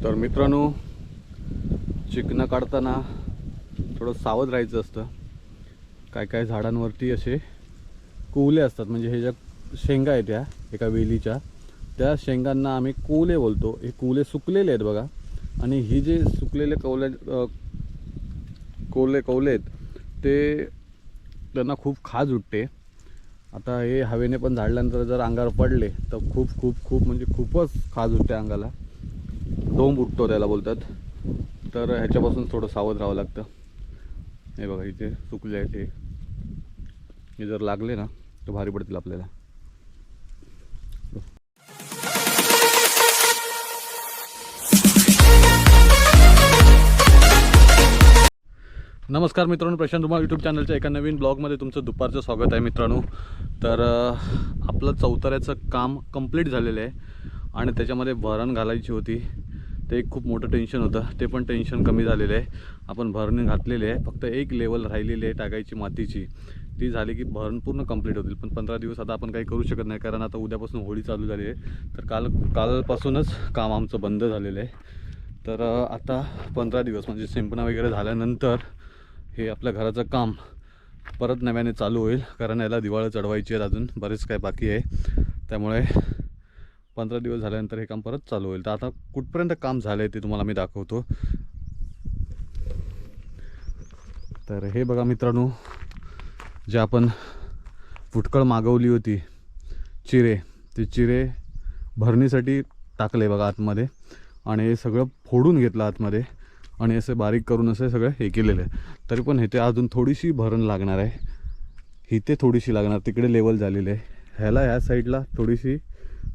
तर मित्रांनो, चिकनं काढताना थोडं सावध राहायचं असतं. काय काय झाडांवरती असे कोवले असतात, म्हणजे हे ज्या शेंगा आहेत त्या एका वेलीच्या, त्या शेंगांना आम्ही कोवले बोलतो. हे कोवले सुकलेले आहेत बघा, आणि ही जे सुकलेले कवले आहेत ते त्यांना खूप खाज उठते. आता हे हवेने पण झाडल्यानंतर जर अंगावर पडले तर खूप खूप खूप म्हणजे खूपच खाज उठते अंगाला, डोंब उठतो त्याला बोलतात. तर ह्याच्यापासून थोडं सावध राहावं लागतं. हे बघा इथे सुकले आहेत, हे जर लागले ना तर भारी पडतील आपल्याला. नमस्कार मित्रांनो, प्रशांत रुमाल यूट्यूब चॅनलच्या एका नवीन ब्लॉगमध्ये तुमचं दुपारचं स्वागत आहे मित्रांनो. तर आपलं चौताऱ्याचं काम कंप्लीट झालेलं आहे आणि त्याच्यामध्ये भरण घालायची होती. ते एक खूप मोठं टेन्शन होतं, ते पण टेन्शन कमी झालेलं आहे. आपण भरणी घातलेली आहे, फक्त एक लेवल राहिलेली आहे टाकायची मातीची. ती झाली की भरण पूर्ण कंप्लीट होतील. पण 15 दिवस आता आपण काही करू शकत नाही, कारण आता उद्यापासून होळी चालू झाली आहे. तर कालपासूनच काम आमचं बंद झालेलं आहे. तर आता 15 दिवस म्हणजे शिंपणा वगैरे झाल्यानंतर हे आपल्या घराचं काम परत नव्याने चालू होईल, कारण याला दिवाळं चढवायची आहेत, अजून बरेच काय बाकी आहे. त्यामुळे 15 दिवस झाल्यानंतर हे काम परत चालू होईल. तर आता कुठपर्यंत काम झालं आहे ते तुम्हाला मी दाखवतो. तर हे बघा मित्रांनो, जे आपण फुटकळ मागवली होती चिरे, ते चिरे भरणीसाठी टाकले बघा आतमध्ये, आणि हे सगळं फोडून घेतलं आतमध्ये आणि असे बारीक करून असे सगळं हे केलेलं आहे. तरी पण इथे अजून थोडीशी भरण लागणार आहे, इथे थोडीशी लागणार, तिकडे लेवल झालेली आहे. ह्या साईडला थोडीशी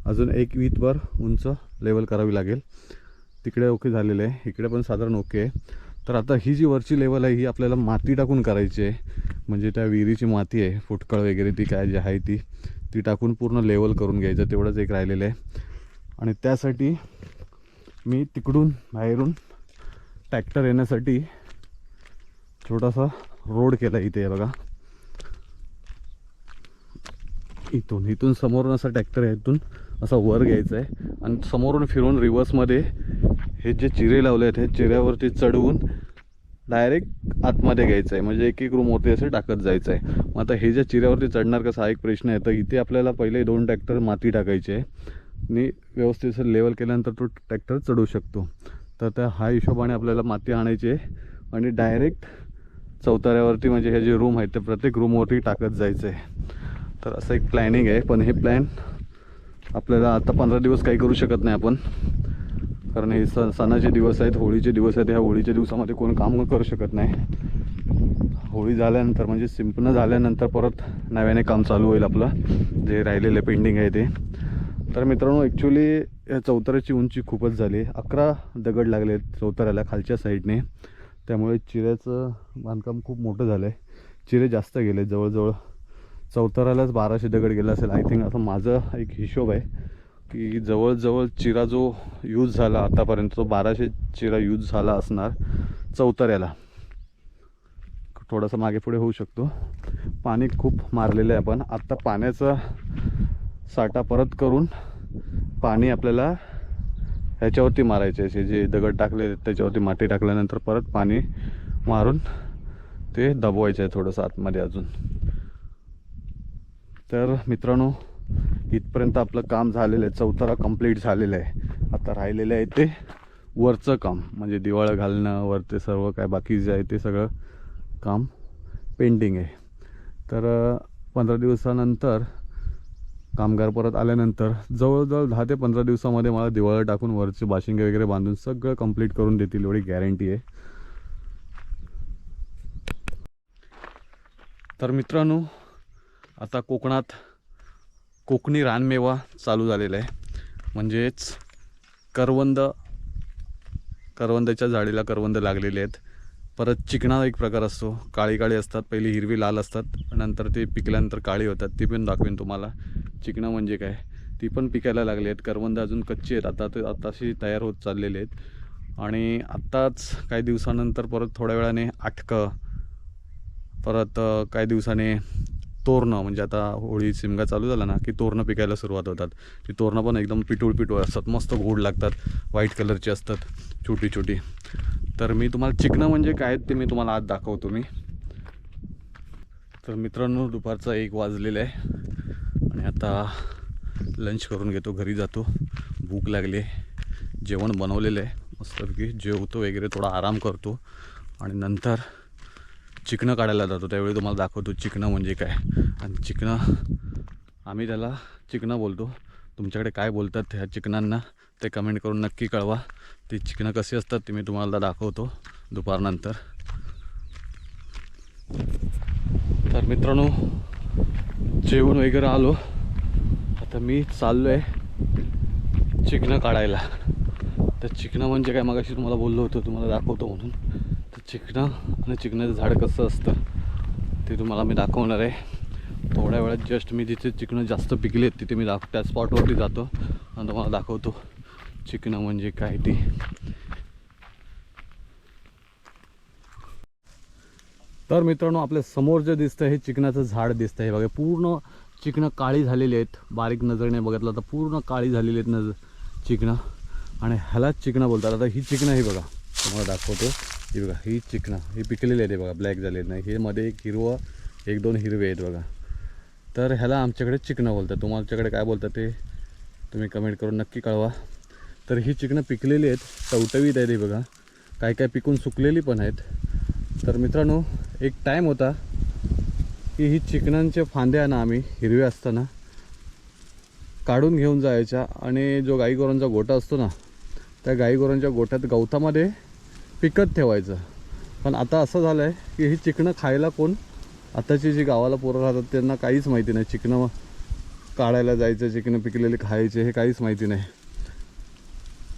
अजून 1 वीतभर उंच लेवल करावी लागेल. तिकडे ओके झालेलं आहे, इकडे पण साधारण ओके आहे. तर आता ही जी वरची लेवल आहे ही आपल्याला माती टाकून करायची आहे. म्हणजे त्या विहिरीची माती आहे, फुटकळ वगैरे ती काय जी आहे ती टाकून पूर्ण लेवल करून घ्यायचं, तेवढंच एक राहिलेलं आहे. आणि त्यासाठी मी तिकडून बाहेरून ट्रॅक्टर येण्यासाठी छोटासा रोड केला इथे बघा. इथून समोरून असा ट्रॅक्टर आहे, इथून असा वर घ्यायचा आहे आणि समोरून फिरून रिव्हर्समध्ये हे जे चिरे लावले आहेत हे चिऱ्यावरती चढवून डायरेक्ट आतमध्ये घ्यायचं आहे. म्हणजे एक रूमवरती असे टाकत जायचं आहे. मग आता हे ज्या चिऱ्यावरती चढणार कसा हा एक प्रश्न आहे. तर इथे आपल्याला पहिले 2 ट्रॅक्टर माती टाकायचे आहे आणि व्यवस्थित असं लेवल केल्यानंतर तो ट्रॅक्टर चढवू शकतो. तर त्या हा हिशोबाने आपल्याला माती आणायची आहे आणि डायरेक्ट चौताऱ्यावरती, म्हणजे हे जे रूम आहेत ते प्रत्येक रूमवरती टाकत जायचं आहे. तर असं एक प्लॅनिंग आहे. पण हे प्लॅन आपल्याला आता 15 दिवस काही करू शकत नाही आपण, कारण हे सणाचे दिवस आहेत, होळीचे दिवस आहेत. ह्या होळीच्या दिवसामध्ये कोण काम करू शकत नाही. होळी झाल्यानंतर म्हणजे शिंपणं झाल्यानंतर परत नव्याने काम चालू होईल आपलं, जे राहिलेलं पेंडिंग आहे ते. तर मित्रांनो, ॲक्च्युली या चौताऱ्याची उंची खूपच झाली. 11 दगड लागले आहेत चौताऱ्याला खालच्या साईडने, त्यामुळे चिऱ्याचं बांधकाम खूप मोठं झालं आहे. चिरे जास्त गेले, जवळजवळ चौताऱ्यालाच 1200 दगड गेला असेल आय थिंक, असं माझं एक हिशोब आहे की जवळजवळ चिरा जो यूज झाला आतापर्यंत तो 1200 चिरा यूज झाला असणार चौताऱ्याला. थोडंसं मागे पुढे होऊ शकतो. पाणी खूप मारलेलं आहे आपण. आत्ता पाण्याचा साठा परत करून पाणी आपल्याला ह्याच्यावरती मारायचे, असे जे दगड टाकले त्याच्यावरती माती टाकल्यानंतर परत पाणी मारून ते दबवायचं आहे थोडंसं आतमध्ये अजून. तर मित्रांनो, इथपर्यंत आपलं काम झालेलं आहे. चौतारा कंप्लीट झालेलं आहे. आता राहिलेलं आहे ते वरचं काम, म्हणजे दिवाळं घालणं, वरते सर्व काय बाकी जे आहे ते सगळं काम पेंडिंग आहे. तर 15 दिवसानंतर कामगार परत आल्यानंतर जवळजवळ 10 ते 15 दिवसामध्ये मला दिवाळं टाकून वरचे बाशिंगे वगैरे बांधून सगळं कंप्लीट करून देतील, एवढी गॅरंटी आहे. तर मित्रांनो, आता कोकणात कोकणी रानमेवा चालू झालेला आहे. म्हणजेच करवंदाच्या झाडीला करवंद लागलेले आहेत. परत चिकणा एक प्रकार असतो, काळी काळी असतात, पहिली हिरवी लाल असतात, नंतर ते पिकल्यानंतर काळी होतात. ती पण दाखवेन तुम्हाला चिकणा म्हणजे काय. ती पण पिकायला लागली आहेत. करवंद अजून कच्ची आहेत, आताशी तयार होत चाललेले आहेत. आणि आत्ताच काही दिवसानंतर परत थोड्या वेळाने आटकं, परत काही दिवसाने तोरणं, म्हणजे आता होळी शिमगा चालू झाला ना की तोरणं पिकायला सुरुवात होतात. ती तोरणं पण एकदम पिटूळ असतात, मस्त गोड लागतात, व्हाईट कलरची असतात, छोटी छोटी. तर मी तुम्हाला चिकनं म्हणजे काय ते मी तुम्हाला आज दाखवतो मी. तर मित्रांनो, दुपारचा 1 वाजलेला आहे आणि आता लंच करून घेतो, घरी जातो. भूक लागली आहे, जेवण बनवलेलं आहे, मस्तपैकी जेवतो वगैरे, थोडा आराम करतो आणि नंतर चिकनं काढायला जातो. त्यावेळी तुम्हाला दाखवतो चिकनं म्हणजे काय. आणि चिकनं आम्ही त्याला चिकनं बोलतो. तुमच्याकडे काय बोलतात ह्या चिकनांना ते कमेंट करून नक्की कळवा. ते चिकनं कशी असतात ते मी तुम्हाला दाखवतो दुपारनंतर. तर मित्रांनो, जेवण वगैरे आलो, आता मी चाललो आहे चिकनं काढायला. तर चिकनं म्हणजे काय, मगाशी तुम्हाला बोललो होतो तुम्हाला दाखवतो म्हणून. तर चिकनं आणि चिकनाचं झाड कसं असतं ते तुम्हाला मी दाखवणार आहे थोड्या वेळात. जस्ट मी जिथे चिकनं जास्त पिकले आहेत तिथे मी त्या स्पॉटवरती जातो आणि तुम्हाला दाखवतो चिकनं म्हणजे काय ते. तर मित्रांनो, आपल्या समोर जे दिसतं हे चिकनाचं झाड दिसतं. हे बघा, पूर्ण चिकनं काळी झालेली आहेत. बारीक नजरेने बघितलं तर पूर्ण काळी झालेली आहेत चिकनं, आणि ह्यालाच चिकनं बोलतात. आता ही चिकनं हे बघा, तुम्हाला दाखवतो. ही बघा, ही चिकनं ही पिकलेली आहेत. हे बघा, ब्लॅक झालेली नाही, हे मध्ये एक हिरवं, 1-2 हिरवे आहेत बघा. तर ह्याला आमच्याकडे चिकनं बोलतात. तुमच्याकडे काय बोलतात ते तुम्ही कमेंट करून नक्की कळवा. तर ही चिकनं पिकलेली आहेत, टवटवीत आहेत. हे बघा, काय काय पिकून सुकलेली पण आहेत. तर मित्रांनो, एक टाईम होता की ही चिकनांच्या फांद्या ना आम्ही हिरव्या असताना काढून घेऊन जायच्या आणि जो गाईगोरांचा गोठा असतो ना त्या गाईगोरांच्या गोठ्यात गवतामध्ये पिकत ठेवायचं. पण आता असं झालं आहे की ही चिकनं खायला कोण, आताची जी गावाला पोरं राहतात त्यांना काहीच माहिती नाही. चिकनं काढायला जायचं, चिकनं पिकलेले खायचे हे काहीच माहिती नाही.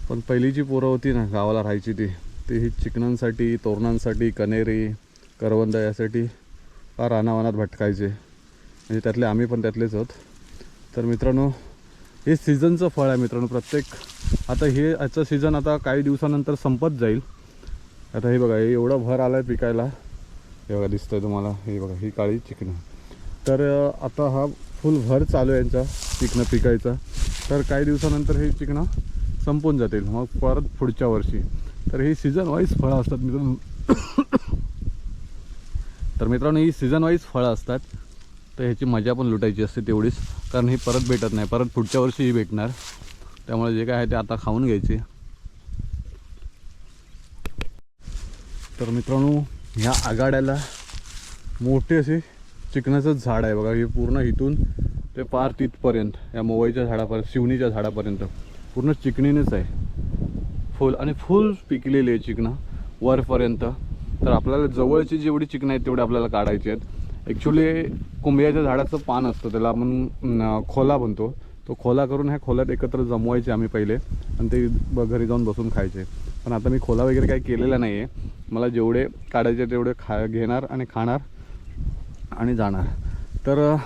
पण पहिली जी पोरं होती ना गावाला राहायची ती ही चिकनांसाठी, तोरणांसाठी, कनेरी, करवंद यासाठी फार रानावनात भटकायचे. म्हणजे त्यातले आम्ही पण त्यातलेच आहोत. तर मित्रांनो, हे सीझनचं फळ आहे मित्रांनो. आता याचं सीझन आता काही दिवसानंतर संपत जाईल. आता हे बघा, हे एवढं भर आलं आहे पिकायला. हे बघा, दिसतं आहे तुम्हाला, हे बघा, ही काळी चिकनं. तर आता हा फुल भर चालू आहे यांचा चिकनं पिकायचा. तर काही दिवसानंतर हे चिकनं संपून जातील, मग परत पुढच्या वर्षी. तर ही सीझन वाईज फळं असतात मित्रांनो. तर मित्रांनो, ही सीझन वाईज फळं असतात. तर ह्याची मजा पण लुटायची असते तेवढीच, कारण ही परत भेटत नाही. परत पुढच्या वर्षी ही भेटणार. त्यामुळे जे काय आहे ते आता खाऊन घ्यायचे. तर मित्रांनो, ह्या आघाड्याला मोठे असे चिकनाचं झाड आहे बघा. हे पूर्ण इथून ते पार तिथपर्यंत, या मोवाईच्या झाडापर्यंत, शिवणीच्या झाडापर्यंत पूर्ण चिकणीनेच आहे फुल. आणि फुल पिकलेली आहे चिकनं वरपर्यंत. तर आपल्याला जवळची जेवढी चिकनं आहेत तेवढी आपल्याला काढायची आहेत. ॲक्च्युली कुंभयाच्या झाडाचं पान असतं, त्याला आपण खोला म्हणतो. तो खोला करून ह्या खोल्यात एकत्र जमवायचे आम्ही पहिले आणि ते घरी जाऊन बसून खायचे. पण आता मी खोला वगैरे काही केलेला नाही आहे. मला जेवढे काढायचे तेवढे घेणार आणि खाणार आणि जाणार. तर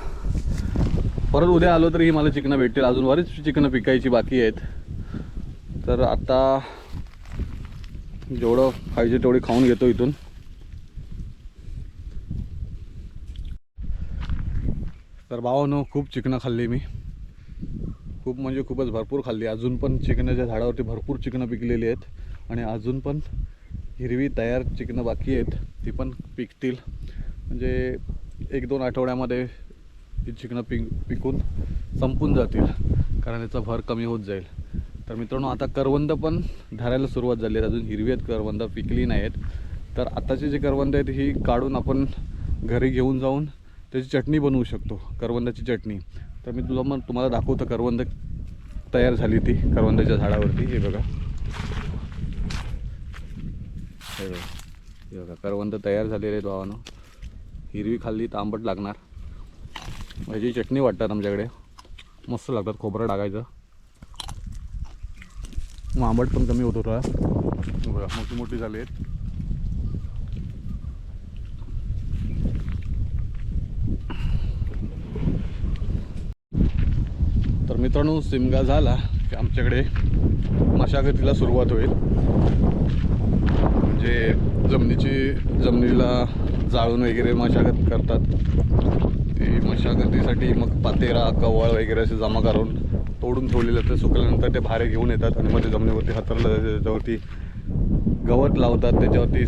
परत उद्या आलो तरी मला चिकनं भेटतील. अजून बरीच चिकनं पिकायची बाकी आहेत. तर आता जेवढं खायचे तेवढे खाऊन घेतो इथून. तर भावानो, खूप चिकनं खाल्ली मी, खूप म्हणजे खूपच भरपूर खाल्ली. अजून पण चिकनाच्या झाडावरती भरपूर चिकनं पिकलेली आहेत आणि अजून पण हिरवी तयार चिकनं बाकी आहेत. ती पण पिकतील. म्हणजे 1-2 आठवड्यामध्ये ही चिकनं पिकून संपून जातील, कारण याचा भर कमी होत जाईल. तर मित्रांनो, आता करवंद पण धरायला सुरुवात झाली आहे. अजून हिरवी आहेत करवंद, पिकली नाही आहेत. तर आताची जी करवंद आहेत ही काढून आपण घरी घेऊन जाऊन त्याची चटणी बनवू शकतो, करवंदाची चटणी. तर मी तुम्हाला दाखवतो करवंद तयार झाली ती करवंदाच्या झाडावरती. हे बघा, हे बघा, करवंद तयार झालेले आहेत भावानं. हिरवी खाल्ली तर आंबट लागणार. ह्याची चटणी वाटतात आमच्याकडे, मस्त लागतात. खोबरं टाकायचं, मग आंबट पण कमी होतो थोडा. बघा, मोठी मोठी झाली आहेत. तर मित्रांनो, शिमगा झाला की आमच्याकडे मशागतीला सुरुवात होईल. म्हणजे जमिनीला जाळून वगैरे मशागत करतात. हे मशागतीसाठी मग पातेरा कवळ वगैरे असे जमा करून तोडून ठेवलेलं ते सुकल्यानंतर ते भारे घेऊन येतात आणि मग ते जमिनीवरती हातरलं त्याच्यावरती गवत लावतात, त्याच्यावरती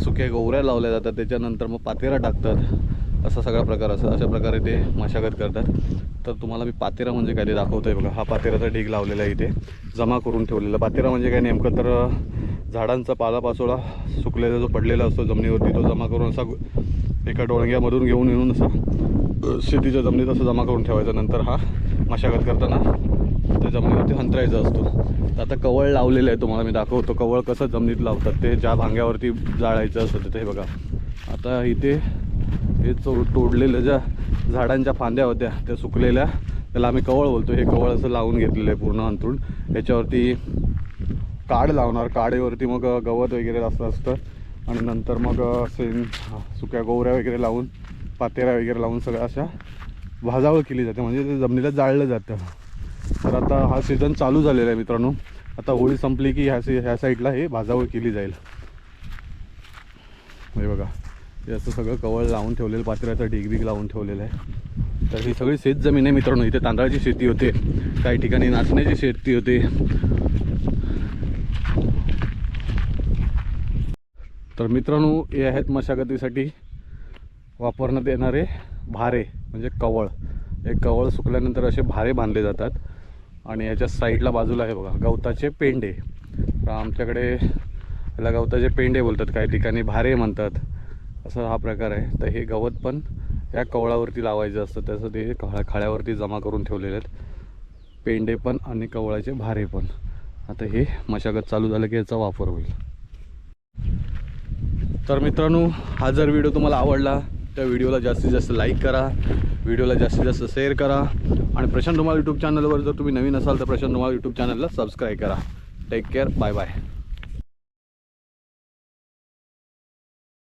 सुक्या गवऱ्या लावल्या जातात, त्याच्यानंतर मग पातेरा टाकतात, असा सगळा प्रकार असं अशा प्रकारे ते मशागत करतात. तर तुम्हाला मी पातेरा म्हणजे काय ते दाखवतो आहे बघा. हा पातेराचा ढीग लावलेला आहे इथे जमा करून ठेवलेला. पातेरा म्हणजे काय नेमकं तर झाडांचा पालापाचोळा सुकलेला जो पडलेला असतो जमिनीवरती तो जमा करून असा एका डोळग्यामधून घेऊन येऊन असा शेतीच्या जमिनीत असं जमा करून ठेवायचा. नंतर हा मशागत करताना त्या जमिनीवरती हंतरायचा असतो. तर आता कवळ लावलेलं आहे, तुम्हाला मी दाखवतो कवळ कसं जमिनीत लावतात ते. ज्या भांग्यावरती जाळायचं असतं ते बघा. आता इथे हे तोडलेल्या ज्या झाडांच्या फांद्या होत्या त्या सुकलेल्या, त्याला आम्ही कवळ बोलतो. हे कवळ असं लावून घेतलेलं आहे पूर्ण अंथरून. याच्यावरती काड लावणार, काडेवरती मग गवत वगैरे जास्त असतं आणि नंतर मग सुक्या गोवऱ्या वगैरे लावून पातेऱ्या वगैरे लावून सगळं अशा भाजावळ केली जाते, म्हणजे ते जमिनीला जाळलं जातं. तर आता हा सीझन चालू झालेला आहे मित्रांनो. आता होळी संपली की ह्या साईडला हे भाजावळ केली जाईल. हे बघा, हे असं सगळं कवळ लावून ठेवलेलं, पातेऱ्याचा ढीग लावून ठेवलेलं आहे. तर ही सगळी शेत जमीन आहे मित्रांनो. इथे तांदळाची शेती होते, काही ठिकाणी नाचण्याची शेती होते. तर मित्रांनो, हे आहेत मशागतीसाठी वापरण्यात येणारे भारे म्हणजे कवळ. हे कवळ सुकल्यानंतर असे भारे बांधले जातात आणि याच्या साईडला बाजूला आहे बघा गवताचे पेंडे. तर आमच्याकडे याला गवताचे पेंडे बोलतात, काही ठिकाणी भारे म्हणतात, असा हा प्रकार आहे. तर हे गवत पण या कवळावरती लावायचं असतं, त्याचं ते खाळ्यावरती जमा करून ठेवलेले आहेत पेंडे पण आणि कवळाचे भारे पण. आता हे मशागत चालू झालं की याचा वापर होईल. तर मित्रांनो, हा जर व्हिडिओ तुम्हाला आवडला त्या व्हिडिओला जास्तीत जास्त लाईक करा, व्हिडिओला जास्तीत जास्त शेअर करा आणि प्रशांत धुमाळ यूट्यूब चॅनलवर जर तुम्ही नवीन असाल तर प्रशांत धुमाळ यूट्यूब चॅनलला सबस्क्राईब करा. Take care, bye bye.